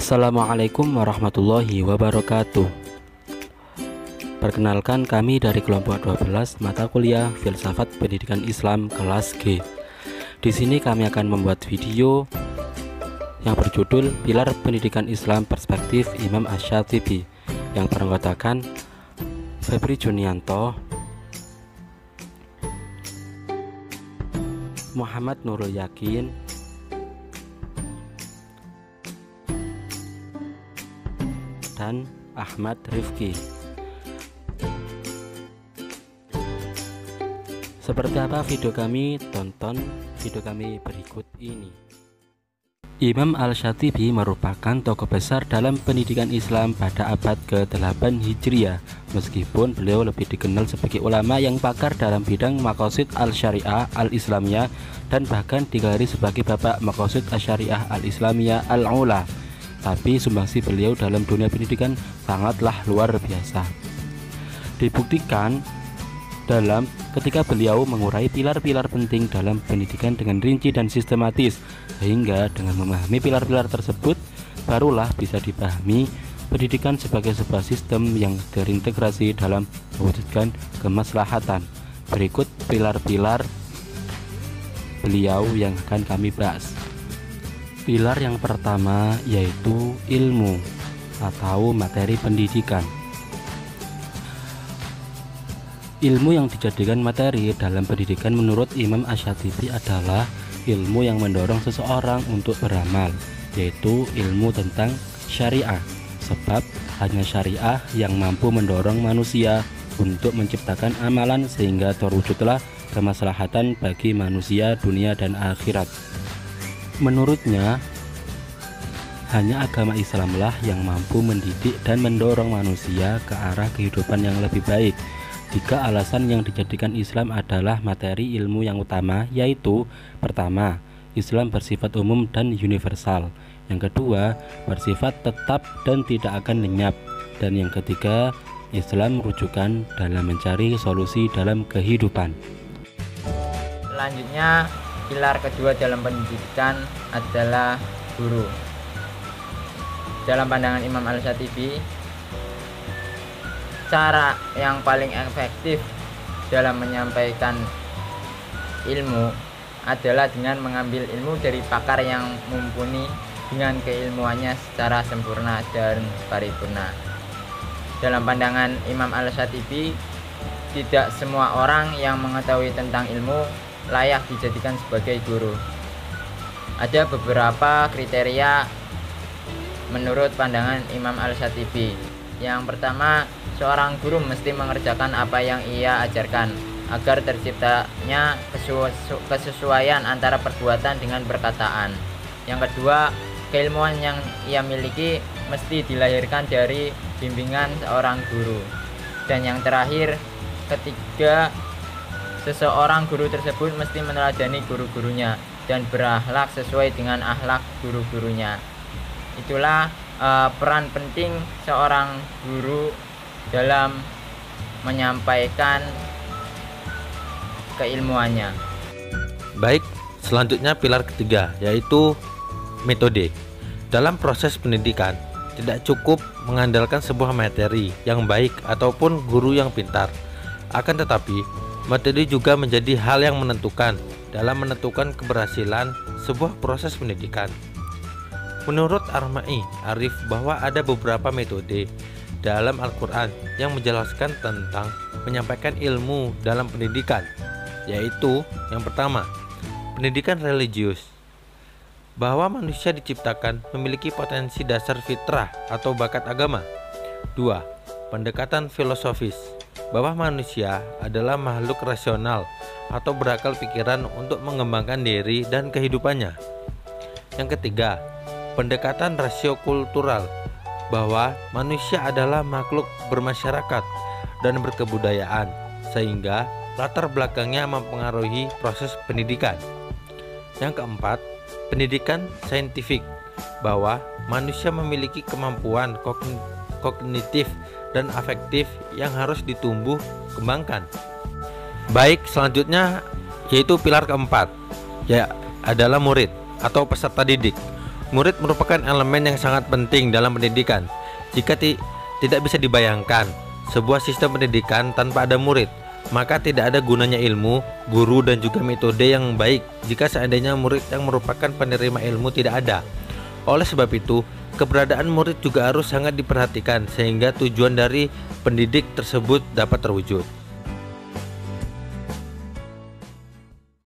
Assalamualaikum warahmatullahi wabarakatuh. Perkenalkan, kami dari kelompok 12 mata kuliah Filsafat Pendidikan Islam kelas G. Di sini kami akan membuat video yang berjudul Pilar Pendidikan Islam Perspektif Imam Asy-Syatibi yang beranggotakan Febri Junianto, Muhammad Nurul Yakin, dan Ahmad Rifki. Seperti apa video kami? Tonton video kami berikut ini. Imam Asy-Syatibi merupakan tokoh besar dalam pendidikan Islam pada abad ke-8 Hijriah. Meskipun beliau lebih dikenal sebagai ulama yang pakar dalam bidang maqasid al-syariah al-islamiyah dan bahkan digelari sebagai bapak maqasid al-syariah al-islamiyah al-ula, tapi sumbangsi beliau dalam dunia pendidikan sangatlah luar biasa. Dibuktikan dalam ketika beliau mengurai pilar-pilar penting dalam pendidikan dengan rinci dan sistematis, sehingga dengan memahami pilar-pilar tersebut barulah bisa dipahami pendidikan sebagai sebuah sistem yang terintegrasi dalam mewujudkan kemaslahatan. Berikut pilar-pilar beliau yang akan kami bahas. Pilar yang pertama yaitu ilmu atau materi pendidikan. Ilmu yang dijadikan materi dalam pendidikan menurut Imam Asy-Syatibi adalah ilmu yang mendorong seseorang untuk beramal, yaitu ilmu tentang syariah, sebab hanya syariah yang mampu mendorong manusia untuk menciptakan amalan sehingga terwujudlah kemaslahatan bagi manusia dunia dan akhirat. Menurutnya, hanya agama Islamlah yang mampu mendidik dan mendorong manusia ke arah kehidupan yang lebih baik. Tiga alasan yang dijadikan Islam adalah materi ilmu yang utama, yaitu pertama, Islam bersifat umum dan universal. Yang kedua, bersifat tetap dan tidak akan lenyap. Dan yang ketiga, Islam rujukan dalam mencari solusi dalam kehidupan. Selanjutnya, pilar kedua dalam pendidikan adalah guru. Dalam pandangan Imam Asy-Syatibi, cara yang paling efektif dalam menyampaikan ilmu adalah dengan mengambil ilmu dari pakar yang mumpuni dengan keilmuannya secara sempurna dan paripurna. Dalam pandangan Imam Asy-Syatibi, tidak semua orang yang mengetahui tentang ilmu layak dijadikan sebagai guru. Ada beberapa kriteria menurut pandangan Imam Asy-Syatibi. Yang pertama, seorang guru mesti mengerjakan apa yang ia ajarkan agar terciptanya kesesuaian antara perbuatan dengan perkataan. Yang kedua, keilmuan yang ia miliki mesti dilahirkan dari bimbingan seorang guru. Dan yang terakhir, ketiga, seseorang guru tersebut mesti meneladani guru-gurunya dan berakhlak sesuai dengan akhlak guru-gurunya. Itulah peran penting seorang guru dalam menyampaikan keilmuannya. Baik, selanjutnya pilar ketiga yaitu metode. Dalam proses pendidikan tidak cukup mengandalkan sebuah materi yang baik ataupun guru yang pintar. Akan tetapi, metode juga menjadi hal yang menentukan dalam menentukan keberhasilan sebuah proses pendidikan. Menurut Arma'i Arif bahwa ada beberapa metode dalam Al-Quran yang menjelaskan tentang menyampaikan ilmu dalam pendidikan, yaitu yang pertama, pendidikan religius, bahwa manusia diciptakan memiliki potensi dasar fitrah atau bakat agama. Dua, pendekatan filosofis, bahwa manusia adalah makhluk rasional atau berakal pikiran untuk mengembangkan diri dan kehidupannya. Yang ketiga, pendekatan rasio-kultural, bahwa manusia adalah makhluk bermasyarakat dan berkebudayaan, sehingga latar belakangnya mempengaruhi proses pendidikan. Yang keempat, pendidikan saintifik, bahwa manusia memiliki kemampuan kognitif dan afektif yang harus ditumbuh kembangkan. Baik, selanjutnya yaitu pilar keempat, ya adalah murid atau peserta didik. Murid merupakan elemen yang sangat penting dalam pendidikan. Jika tidak bisa dibayangkan sebuah sistem pendidikan tanpa ada murid, maka tidak ada gunanya ilmu, guru, dan juga metode yang baik jika seandainya murid yang merupakan penerima ilmu tidak ada. Oleh sebab itu, keberadaan murid juga harus sangat diperhatikan sehingga tujuan dari pendidik tersebut dapat terwujud.